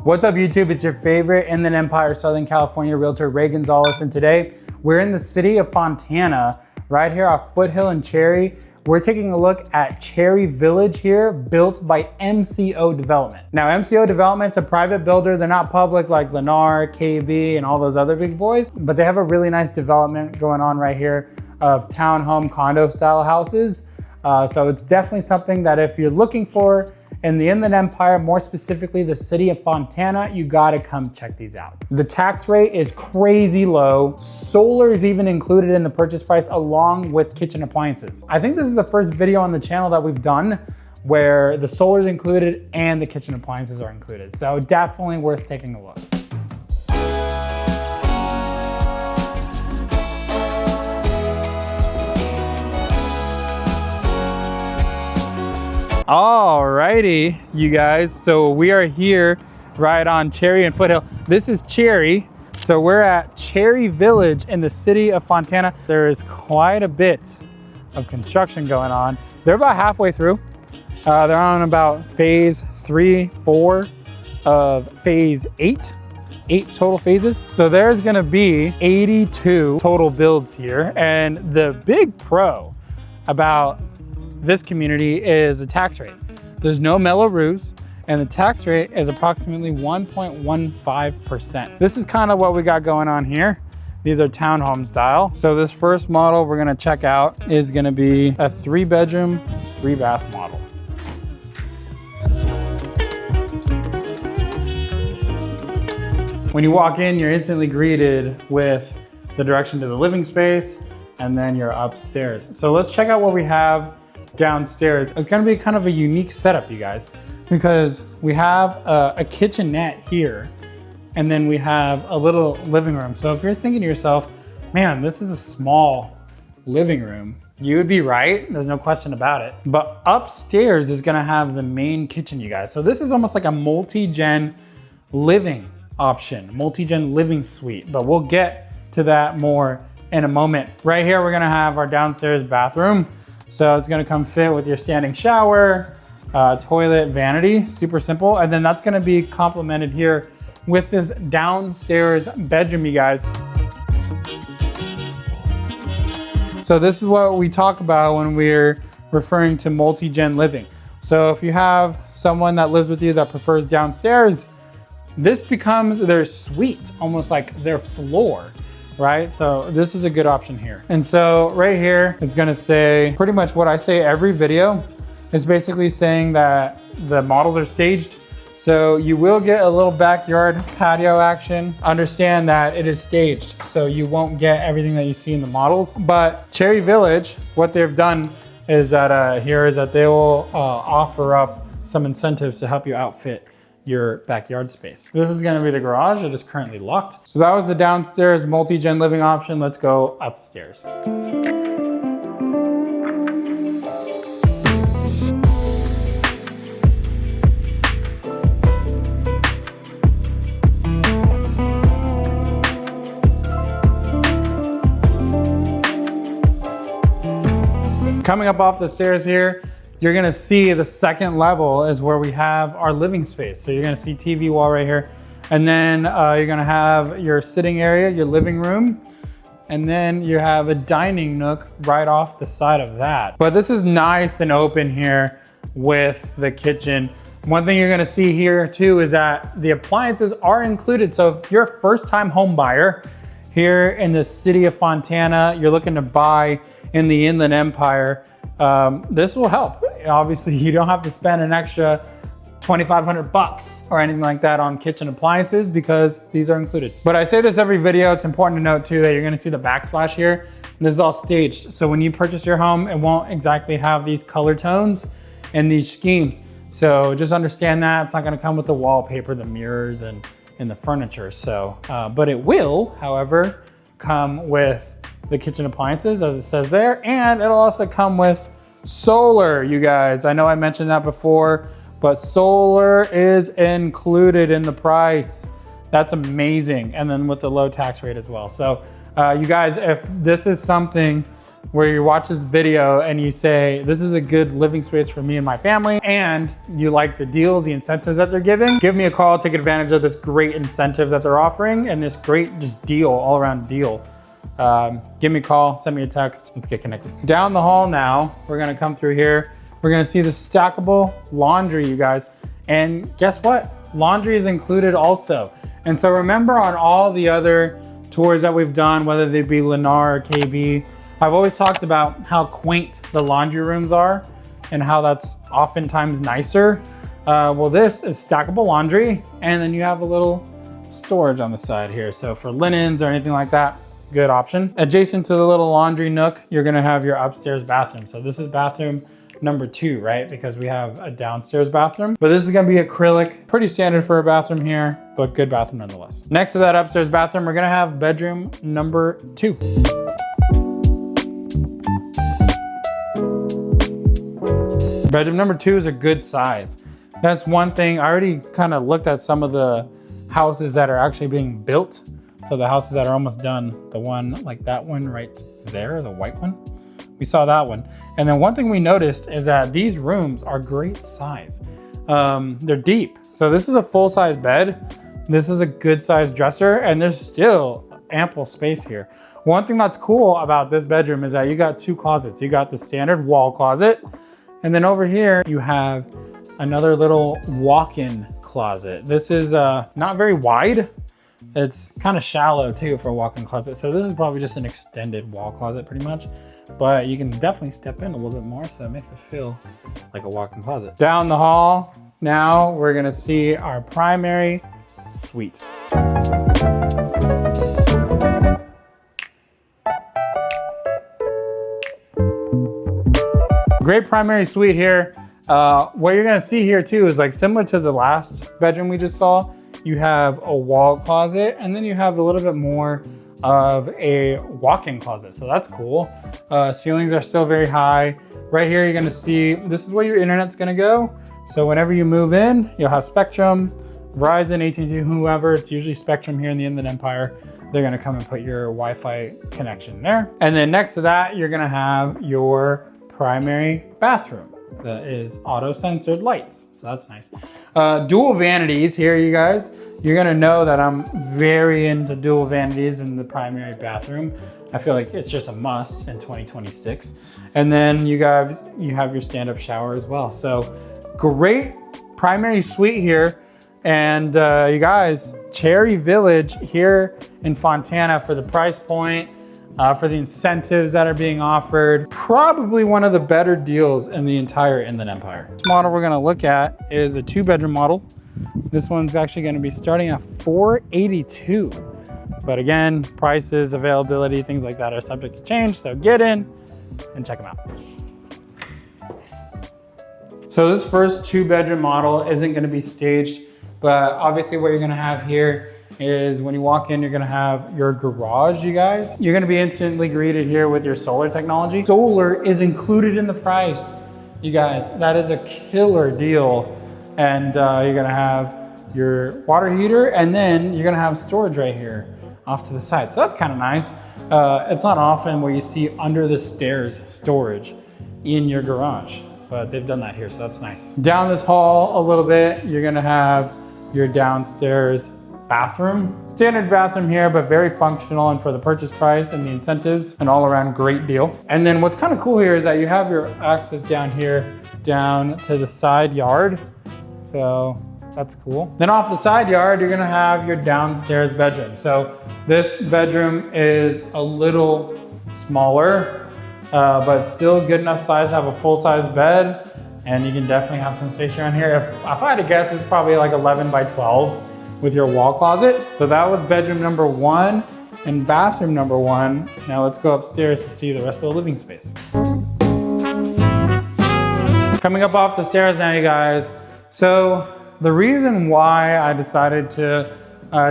What's up YouTube? It's your favorite Inland Empire, Southern California realtor, Ray Gonzalez, and today we're in the city of Fontana, right here off Foothill and Cherry. We're taking a look at Cherry Village here, built by MCO Development. Now, MCO Development's a private builder. They're not public like Lennar, KB, and all those other big boys, but they have a really nice development going on right here of townhome condo style houses. So it's definitely something that if you're looking for in the Inland Empire, more specifically the city of Fontana, you gotta come check these out. The tax rate is crazy low. Solar is even included in the purchase price along with kitchen appliances. I think this is the first video on the channel that we've done where the solar is included and the kitchen appliances are included. So definitely worth taking a look. Alrighty, you guys, so we are here right on Cherry and Foothill. This is Cherry, so we're at Cherry Village in the city of Fontana. There is quite a bit of construction going on. They're about halfway through. They're on about phase 3, 4 of phase 8 total phases. So there's gonna be 82 total builds here. And the big pro about this community is the tax rate. There's no mellow roofs, and the tax rate is approximately 1.15%. This is kind of what we got going on here. These are townhome style. So this first model we're gonna check out is gonna be a 3-bedroom, 3-bath model. When you walk in, you're instantly greeted with the direction to the living space, and then you're upstairs. So let's check out what we have downstairs. It's gonna be kind of a unique setup, you guys, because we have a kitchenette here, and then we have a little living room. So if you're thinking to yourself, man, this is a small living room, you would be right. There's no question about it. But upstairs is gonna have the main kitchen, you guys. So this is almost like a multi-gen living option, multi-gen living suite, but we'll get to that more in a moment. Right here, we're gonna have our downstairs bathroom. So it's gonna come fit with your standing shower, toilet, vanity, super simple. And then that's gonna be complemented here with this downstairs bedroom, you guys. So this is what we talk about when we're referring to multi-gen living. So if you have someone that lives with you that prefers downstairs, this becomes their suite, almost like their floor. Right? So this is a good option here. And so right here, it's gonna say pretty much what I say every video. It's basically saying that the models are staged. So you will get a little backyard patio action. Understand that it is staged, so you won't get everything that you see in the models. But Cherry Village, what they've done is that they will offer up some incentives to help you outfit your backyard space. This is gonna be the garage. It is currently locked. So that was the downstairs multi-gen living option. Let's go upstairs. Coming up off the stairs here, you're gonna see the second level is where we have our living space. So you're gonna see TV wall right here. And then you're gonna have your sitting area, your living room. And then you have a dining nook right off the side of that. But this is nice and open here with the kitchen. One thing you're gonna see here too is that the appliances are included. So if you're a first-time home buyer here in the city of Fontana, you're looking to buy in the Inland Empire, this will help. Obviously, you don't have to spend an extra $2,500 or anything like that on kitchen appliances because these are included. But I say this every video, it's important to note too that you're gonna see the backsplash here. This is all staged. So when you purchase your home, it won't exactly have these color tones and these schemes. So just understand that it's not gonna come with the wallpaper, the mirrors, and the furniture. So, but it will, however, come with the kitchen appliances as it says there, and it'll also come with solar, you guys. I know I mentioned that before, but solar is included in the price. That's amazing. And then with the low tax rate as well. So you guys, if this is something where you watch this video and you say, this is a good living space for me and my family, and you like the deals, the incentives that they're giving, give me a call, take advantage of this great incentive that they're offering and this great just deal, all around deal. Give me a call, send me a text, let's get connected. Down the hall now, we're gonna come through here. We're gonna see the stackable laundry, you guys. And guess what? Laundry is included also. And so remember on all the other tours that we've done, whether they be Lennar or KB, I've always talked about how quaint the laundry rooms are and how that's oftentimes nicer. Well, this is stackable laundry, and then you have a little storage on the side here. So for linens or anything like that, good option. Adjacent to the little laundry nook, you're gonna have your upstairs bathroom. So this is bathroom number 2, right? Because we have a downstairs bathroom, but this is gonna be acrylic, pretty standard for a bathroom here, but good bathroom nonetheless. Next to that upstairs bathroom, we're gonna have bedroom number 2. Bedroom number 2 is a good size. That's one thing. I already kind of looked at some of the houses that are actually being built. So the houses that are almost done, the one like that one right there, the white one, we saw that one. And then one thing we noticed is that these rooms are great size. They're deep. So this is a full-size bed. This is a good size dresser, and there's still ample space here. One thing that's cool about this bedroom is that you got 2 closets. You got the standard wall closet, and then over here you have another little walk-in closet. This is not very wide. It's kind of shallow too for a walk-in closet. So this is probably just an extended wall closet pretty much, but you can definitely step in a little bit more, so it makes it feel like a walk-in closet. Down the hall, now we're gonna see our primary suite. Great primary suite here. What you're gonna see here too is like similar to the last bedroom we just saw. You have a wall closet, and then you have a little bit more of a walk-in closet. So that's cool. Ceilings are still very high. Right here, you're gonna see, this is where your internet's gonna go. So whenever you move in, you'll have Spectrum, Verizon, AT&T, whoever. It's usually Spectrum here in the Inland Empire. They're gonna come and put your Wi-Fi connection there. And then next to that, you're gonna have your primary bathroom. That is auto-censored lights, so that's nice. Dual vanities here, you guys. You're gonna know that I'm very into dual vanities in the primary bathroom. I feel like it's just a must in 2026. And then you guys, you have your stand-up shower as well. So great primary suite here. And you guys, Cherry Village here in Fontana for the price point, for the incentives that are being offered, probably one of the better deals in the entire Inland Empire. This model we're gonna look at is a 2-bedroom model. This one's actually gonna be starting at $482. But again, prices, availability, things like that are subject to change. So get in and check them out. So this first 2-bedroom model isn't gonna be staged, but obviously what you're gonna have here is when you walk in, you're gonna have your garage, you guys. You're gonna be instantly greeted here with your solar technology. Solar is included in the price, you guys. That is a killer deal. And you're gonna have your water heater, and then you're gonna have storage right here off to the side. So that's kind of nice. It's not often where you see under the stairs storage in your garage, but they've done that here, so that's nice. Down this hall a little bit, you're gonna have your downstairs bathroom. Standard bathroom here, but very functional, and for the purchase price and the incentives, an all around great deal. And then what's kind of cool here is that you have your access down here, down to the side yard. So that's cool. Then off the side yard, you're gonna have your downstairs bedroom. So this bedroom is a little smaller, but still good enough size to have a full-size bed. And you can definitely have some space around here. If I had to guess, it's probably like 11 by 12. With your wall closet. So that was bedroom number 1 and bathroom number 1. Now let's go upstairs to see the rest of the living space. Coming up off the stairs now, you guys. So the reason why I decided to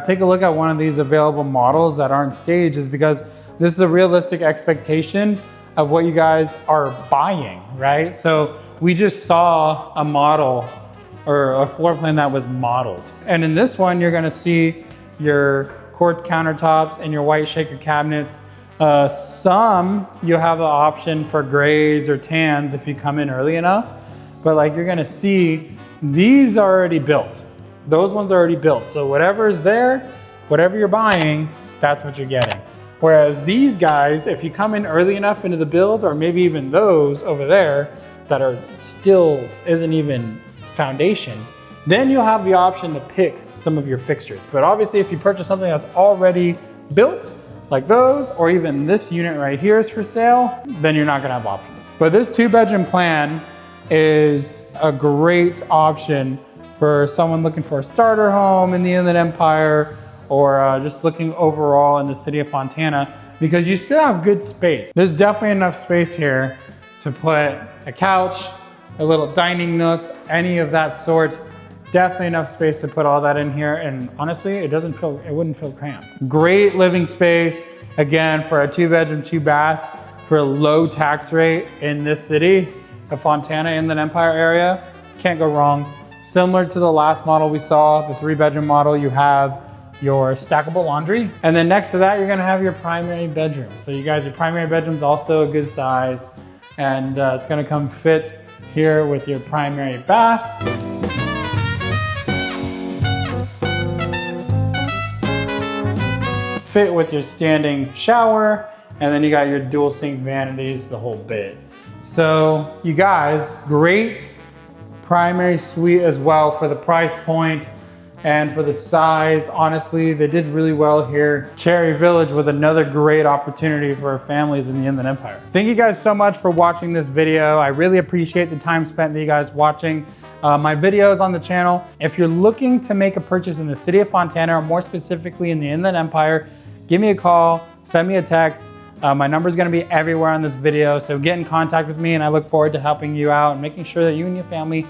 take a look at one of these available models that aren't staged is because this is a realistic expectation of what you guys are buying, right? So we just saw a model or a floor plan that was modeled. And in this one, you're gonna see your quartz countertops and your white shaker cabinets. Some you'll have the option for grays or tans if you come in early enough, but like you're gonna see, these are already built. Those ones are already built. So whatever is there, whatever you're buying, that's what you're getting. Whereas these guys, if you come in early enough into the build, or maybe even those over there that are still isn't even foundation, then you'll have the option to pick some of your fixtures. But obviously if you purchase something that's already built, like those, or even this unit right here is for sale, then you're not gonna have options. But this 2-bedroom plan is a great option for someone looking for a starter home in the Inland Empire, or just looking overall in the city of Fontana, because you still have good space. There's definitely enough space here to put a couch, a little dining nook, any of that sort. Definitely enough space to put all that in here, and honestly, it wouldn't feel cramped. Great living space, again, for a 2-bedroom, 2-bath, for a low tax rate in this city of Fontana, Inland Empire area. Can't go wrong. Similar to the last model we saw, the 3-bedroom model, you have your stackable laundry. And then next to that, you're gonna have your primary bedroom. So you guys, your primary bedroom's also a good size, and it's gonna come fit here with your primary bath. Fit with your standing shower, and then you got your dual sink vanities, the whole bit. So you guys, great primary suite as well for the price point and for the size. Honestly, they did really well here. Cherry Village with another great opportunity for families in the Inland Empire. Thank you guys so much for watching this video. I really appreciate the time spent that you guys watching my videos on the channel. If you're looking to make a purchase in the city of Fontana, or more specifically in the Inland Empire, give me a call, send me a text. My number is going to be everywhere on this video, so get in contact with me, and I look forward to helping you out and making sure that you and your family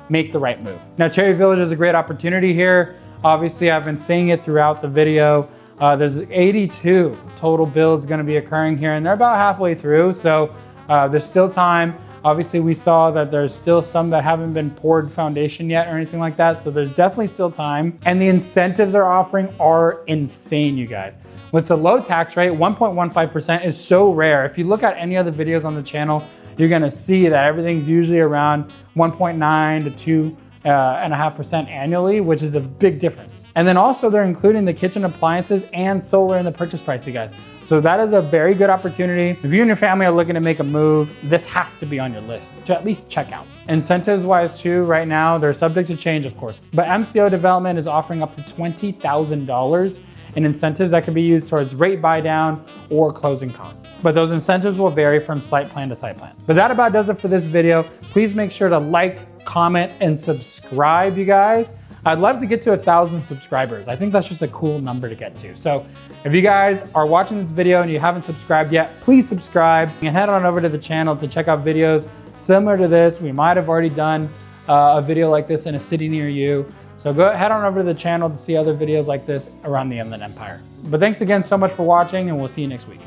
make the right move. Now, Cherry Village is a great opportunity here. Obviously, I've been saying it throughout the video. There's 82 total builds going to be occurring here, and they're about halfway through, so there's still time. Obviously, we saw that there's still some that haven't been poured foundation yet or anything like that, so there's definitely still time. And the incentives they're offering are insane, you guys. With the low tax rate, 1.15% is so rare. If you look at any other videos on the channel, you're gonna see that everything's usually around 1.9 to 2.5% annually, which is a big difference. And then also they're including the kitchen appliances and solar in the purchase price, you guys. So that is a very good opportunity. If you and your family are looking to make a move, this has to be on your list to at least check out. Incentives wise too, right now, they're subject to change, of course, but MCO Development is offering up to $20,000 in incentives that can be used towards rate buy down or closing costs. But those incentives will vary from site plan to site plan. But that about does it for this video. Please make sure to like, comment, and subscribe, you guys. I'd love to get to 1,000 subscribers. I think that's just a cool number to get to. So if you guys are watching this video and you haven't subscribed yet, please subscribe and head on over to the channel to check out videos similar to this. We might have already done a video like this in a city near you. So head on over to the channel to see other videos like this around the Inland Empire. But thanks again so much for watching, and we'll see you next week.